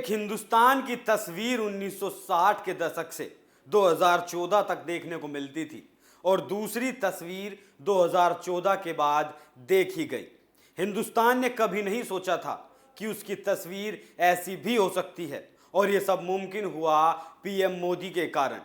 एक हिंदुस्तान की तस्वीर 1960 के दशक से 2014 तक देखने को मिलती थी और दूसरी तस्वीर 2014 के बाद देखी गई। हिंदुस्तान ने कभी नहीं सोचा था कि उसकी तस्वीर ऐसी भी हो सकती है और ये सब मुमकिन हुआ पीएम मोदी के कारण।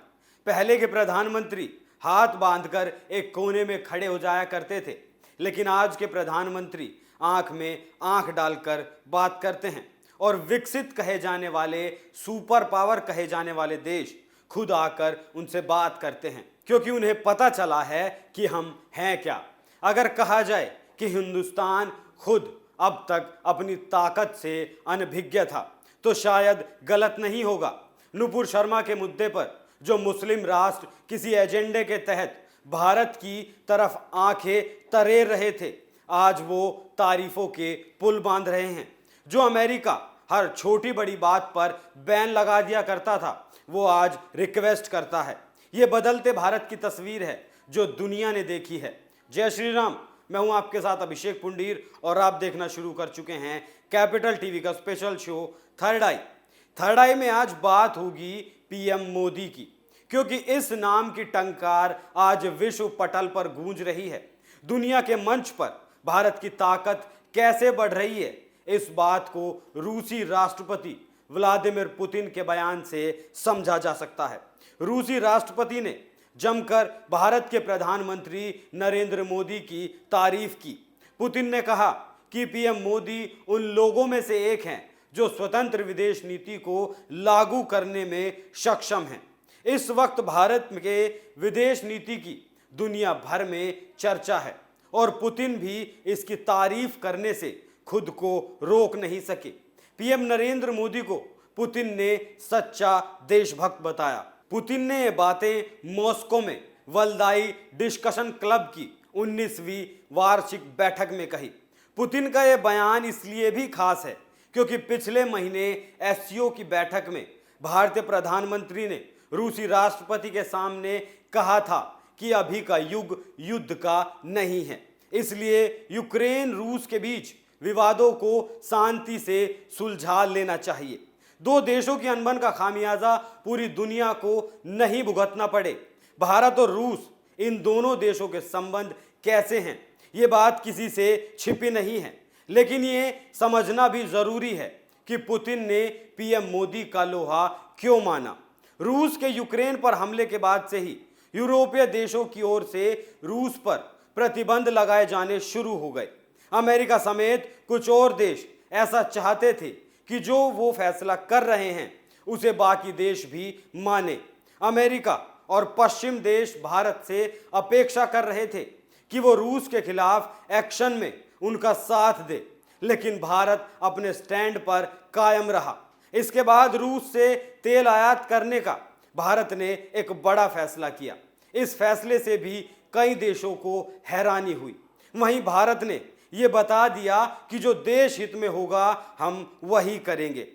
पहले के प्रधानमंत्री हाथ बांधकर एक कोने में खड़े हो जाया करते थे, लेकिन आज के प्रधानमंत्री आंख में आंख डालकर बात करते हैं और विकसित कहे जाने वाले, सुपर पावर कहे जाने वाले देश खुद आकर उनसे बात करते हैं, क्योंकि उन्हें पता चला है कि हम हैं क्या। अगर कहा जाए कि हिंदुस्तान खुद अब तक अपनी ताकत से अनभिज्ञ था तो शायद गलत नहीं होगा। नुपुर शर्मा के मुद्दे पर जो मुस्लिम राष्ट्र किसी एजेंडे के तहत भारत की तरफ आंखें तरेर रहे थे, आज वो तारीफों के पुल बांध रहे हैं। जो अमेरिका हर छोटी बड़ी बात पर बैन लगा दिया करता था, वो आज रिक्वेस्ट करता है। ये बदलते भारत की तस्वीर है जो दुनिया ने देखी है। जय श्री राम। मैं हूं आपके साथ अभिषेक पुंडीर और आप देखना शुरू कर चुके हैं कैपिटल टीवी का स्पेशल शो थर्ड आई। थर्ड आई में आज बात होगी पीएम मोदी की, क्योंकि इस नाम की टंकार आज विश्व पटल पर गूंज रही है। दुनिया के मंच पर भारत की ताकत कैसे बढ़ रही है, इस बात को रूसी राष्ट्रपति व्लादिमीर पुतिन के बयान से समझा जा सकता है। रूसी राष्ट्रपति ने जमकर भारत के प्रधानमंत्री नरेंद्र मोदी की तारीफ की। पुतिन ने कहा कि पीएम मोदी उन लोगों में से एक हैं जो स्वतंत्र विदेश नीति को लागू करने में सक्षम हैं। इस वक्त भारत के विदेश नीति की दुनिया भर में चर्चा है और पुतिन भी इसकी तारीफ करने से खुद को रोक नहीं सके। पीएम नरेंद्र मोदी को पुतिन ने सच्चा देशभक्त बताया। पुतिन ने ये बातें मॉस्को में वल्दाई डिस्कशन क्लब की 19वीं वार्षिक बैठक में कही। पुतिन का यह बयान इसलिए भी खास है क्योंकि पिछले महीने एससीओ की बैठक में भारतीय प्रधानमंत्री ने रूसी राष्ट्रपति के सामने कहा था कि अभी का युग युद्ध का नहीं है, इसलिए यूक्रेन रूस के बीच विवादों को शांति से सुलझा लेना चाहिए। दो देशों की अनबन का खामियाजा पूरी दुनिया को नहीं भुगतना पड़े। भारत और रूस, इन दोनों देशों के संबंध कैसे हैं, ये बात किसी से छिपी नहीं है, लेकिन ये समझना भी जरूरी है कि पुतिन ने पीएम मोदी का लोहा क्यों माना। रूस के यूक्रेन पर हमले के बाद से ही यूरोपीय देशों की ओर से रूस पर प्रतिबंध लगाए जाने शुरू हो गए। अमेरिका समेत कुछ और देश ऐसा चाहते थे कि जो वो फैसला कर रहे हैं उसे बाकी देश भी माने। अमेरिका और पश्चिम देश भारत से अपेक्षा कर रहे थे कि वो रूस के खिलाफ एक्शन में उनका साथ दे, लेकिन भारत अपने स्टैंड पर कायम रहा। इसके बाद रूस से तेल आयात करने का भारत ने एक बड़ा फैसला किया। इस फैसले से भी कई देशों को हैरानी हुई। वहीं भारत ने यह बता दिया कि जो देश हित में होगा हम वही करेंगे।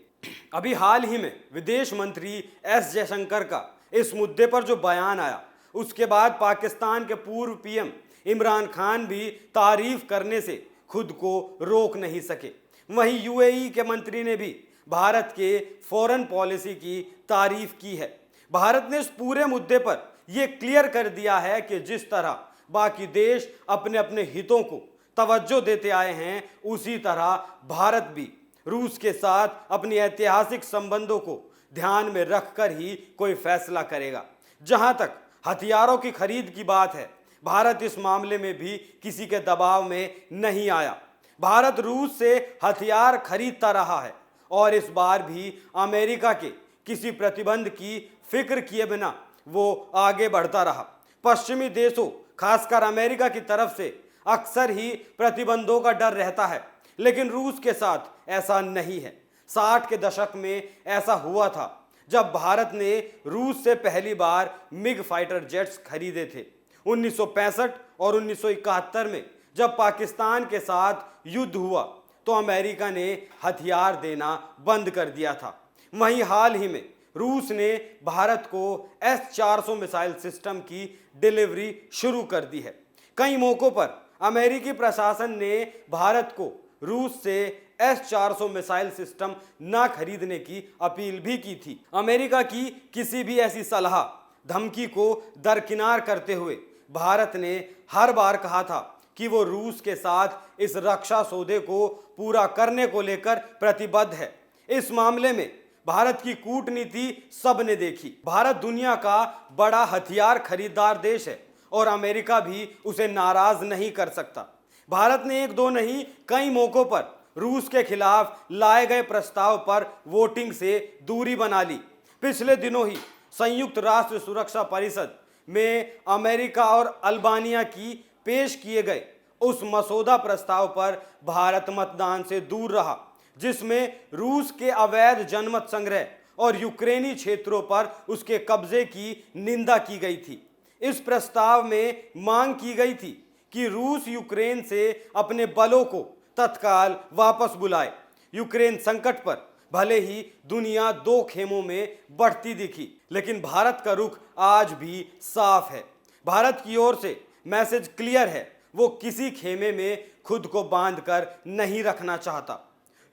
अभी हाल ही में विदेश मंत्री एस जयशंकर का इस मुद्दे पर जो बयान आया, उसके बाद पाकिस्तान के पूर्व पीएम इमरान खान भी तारीफ करने से खुद को रोक नहीं सके। वहीं यूएई के मंत्री ने भी भारत के फॉरेन पॉलिसी की तारीफ की है। भारत ने इस पूरे मुद्दे पर यह क्लियर कर दिया है कि जिस तरह बाकी देश अपने अपने हितों को तवज्जो देते आए हैं, उसी तरह भारत भी रूस के साथ अपनी ऐतिहासिक संबंधों को ध्यान में रखकर ही कोई फैसला करेगा। जहां तक हथियारों की खरीद की बात है, भारत इस मामले में भी किसी के दबाव में नहीं आया। भारत रूस से हथियार खरीदता रहा है और इस बार भी अमेरिका के किसी प्रतिबंध की फिक्र किए बिना वो आगे बढ़ता रहा। पश्चिमी देशों, खासकर अमेरिका की तरफ से अक्सर ही प्रतिबंधों का डर रहता है, लेकिन रूस के साथ ऐसा नहीं है। 60 के दशक में ऐसा हुआ था जब भारत ने रूस से पहली बार मिग फाइटर जेट्स खरीदे थे। 1965 और 1971 में जब पाकिस्तान के साथ युद्ध हुआ तो अमेरिका ने हथियार देना बंद कर दिया था। वहीं हाल ही में रूस ने भारत को S-400 मिसाइल सिस्टम की डिलीवरी शुरू कर दी है। कई मौकों पर अमेरिकी प्रशासन ने भारत को रूस से S-400 मिसाइल सिस्टम ना खरीदने की अपील भी की थी। अमेरिका की किसी भी ऐसी सलाह धमकी को दरकिनार करते हुए भारत ने हर बार कहा था कि वो रूस के साथ इस रक्षा सौदे को पूरा करने को लेकर प्रतिबद्ध है। इस मामले में भारत की कूटनीति सबने देखी। भारत दुनिया का बड़ा हथियार खरीदार देश है और अमेरिका भी उसे नाराज नहीं कर सकता। भारत ने एक दो नहीं कई मौकों पर रूस के खिलाफ लाए गए प्रस्ताव पर वोटिंग से दूरी बना ली। पिछले दिनों ही संयुक्त राष्ट्र सुरक्षा परिषद में अमेरिका और अल्बानिया की पेश किए गए उस मसौदा प्रस्ताव पर भारत मतदान से दूर रहा, जिसमें रूस के अवैध जनमत संग्रह और यूक्रेनी क्षेत्रों पर उसके कब्जे की निंदा की गई थी। इस प्रस्ताव में मांग की गई थी कि रूस यूक्रेन से अपने बलों को तत्काल वापस बुलाए। यूक्रेन संकट पर भले ही दुनिया दो खेमों में बढ़ती दिखी, लेकिन भारत का रुख आज भी साफ है। भारत की ओर से मैसेज क्लियर है, वो किसी खेमे में खुद को बांधकर नहीं रखना चाहता।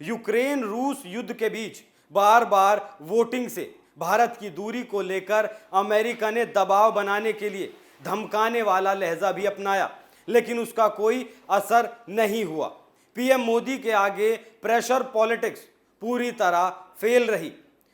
यूक्रेन रूस युद्ध के बीच बार बार वोटिंग से भारत की दूरी को लेकर अमेरिका ने दबाव बनाने के लिए धमकाने वाला लहजा भी अपनाया, लेकिन उसका कोई असर नहीं हुआ। पीएम मोदी के आगे प्रेशर पॉलिटिक्स पूरी तरह फेल रही।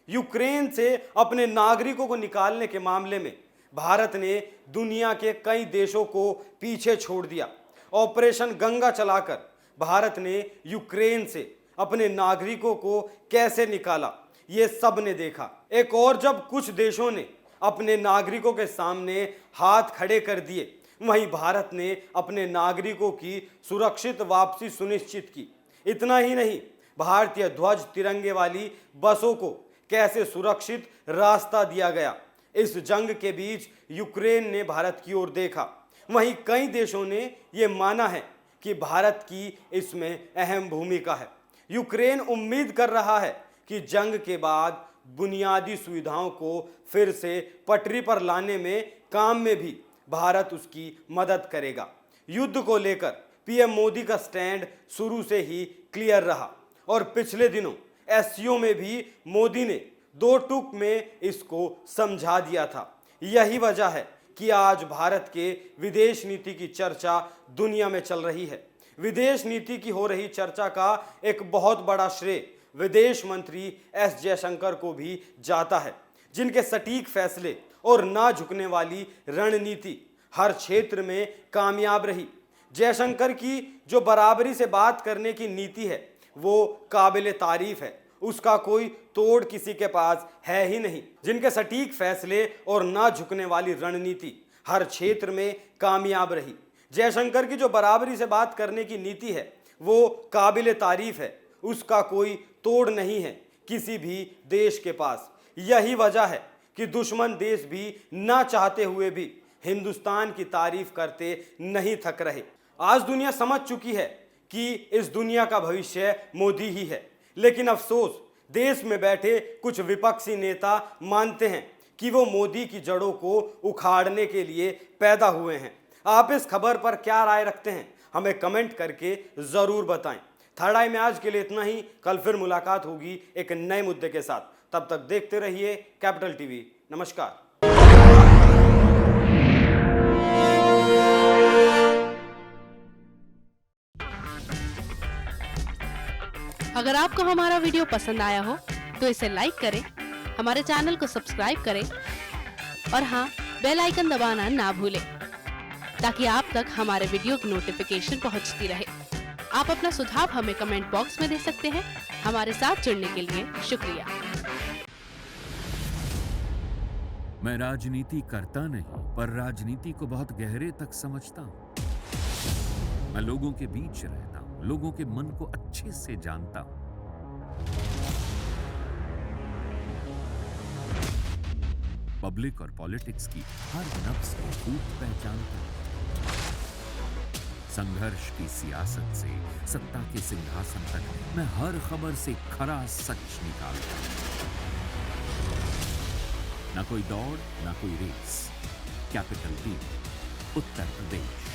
यूक्रेन से अपने नागरिकों को निकालने के मामले में भारत ने दुनिया के कई देशों को पीछे छोड़ दिया। ऑपरेशन गंगा चलाकर भारत ने यूक्रेन से अपने नागरिकों को कैसे निकाला, ये सब ने देखा। एक और जब कुछ देशों ने अपने नागरिकों के सामने हाथ खड़े कर दिए, वहीं भारत ने अपने नागरिकों की सुरक्षित वापसी सुनिश्चित की। इतना ही नहीं, भारतीय ध्वज तिरंगे वाली बसों को कैसे सुरक्षित रास्ता दिया गया। इस जंग के बीच यूक्रेन ने भारत की ओर देखा। वहीं कई देशों ने यह माना है कि भारत की इसमें अहम भूमिका है। यूक्रेन उम्मीद कर रहा है कि जंग के बाद बुनियादी सुविधाओं को फिर से पटरी पर लाने में काम में भी भारत उसकी मदद करेगा। युद्ध को लेकर पीएम मोदी का स्टैंड शुरू से ही क्लियर रहा और पिछले दिनों एससीओ में भी मोदी ने दो टूक में इसको समझा दिया था। यही वजह है कि आज भारत के विदेश नीति की चर्चा दुनिया में चल रही है। विदेश नीति की हो रही चर्चा का एक बहुत बड़ा श्रेय विदेश मंत्री एस जयशंकर को भी जाता है, जिनके सटीक फैसले और ना झुकने वाली रणनीति हर क्षेत्र में कामयाब रही। जयशंकर की जो बराबरी से बात करने की नीति है वो काबिले तारीफ है, उसका कोई तोड़ किसी के पास है ही नहीं। जिनके सटीक फैसले और ना झुकने वाली रणनीति हर क्षेत्र में कामयाब रही। जयशंकर की जो बराबरी से बात करने की नीति है वो काबिले तारीफ है, उसका कोई तोड़ नहीं है किसी भी देश के पास। यही वजह है कि दुश्मन देश भी ना चाहते हुए भी हिंदुस्तान की तारीफ करते नहीं थक रहे। आज दुनिया समझ चुकी है कि इस दुनिया का भविष्य मोदी ही है, लेकिन अफसोस देश में बैठे कुछ विपक्षी नेता मानते हैं कि वो मोदी की जड़ों को उखाड़ने के लिए पैदा हुए हैं। आप इस खबर पर क्या राय रखते हैं, हमें कमेंट करके ज़रूर बताएं। थर्ड आई में आज के लिए इतना ही। कल फिर मुलाकात होगी एक नए मुद्दे के साथ। तब तक देखते रहिए कैपिटल टीवी। नमस्कार। अगर आपको हमारा वीडियो पसंद आया हो तो इसे लाइक करें, हमारे चैनल को सब्सक्राइब करें और हाँ, बेल आइकन दबाना ना भूलें ताकि आप तक हमारे वीडियो की नोटिफिकेशन पहुंचती रहे। आप अपना सुझाव हमें कमेंट बॉक्स में दे सकते हैं। हमारे साथ जुड़ने के लिए शुक्रिया। मैं राजनीति करता नहीं, पर राजनीति को बहुत गहरे तक समझता हूं। मैं लोगों के बीच रहता हूं, लोगों के मन को अच्छे से जानता हूं। पब्लिक और पॉलिटिक्स की हर नब्ज को खूब पहचानता हूं। संघर्ष की सियासत से सत्ता के सिंहासन तक मैं हर खबर से खरा सच निकालता हूं। ना कोई दौड़, ना कोई race. Capital TV, Uttar Pradesh.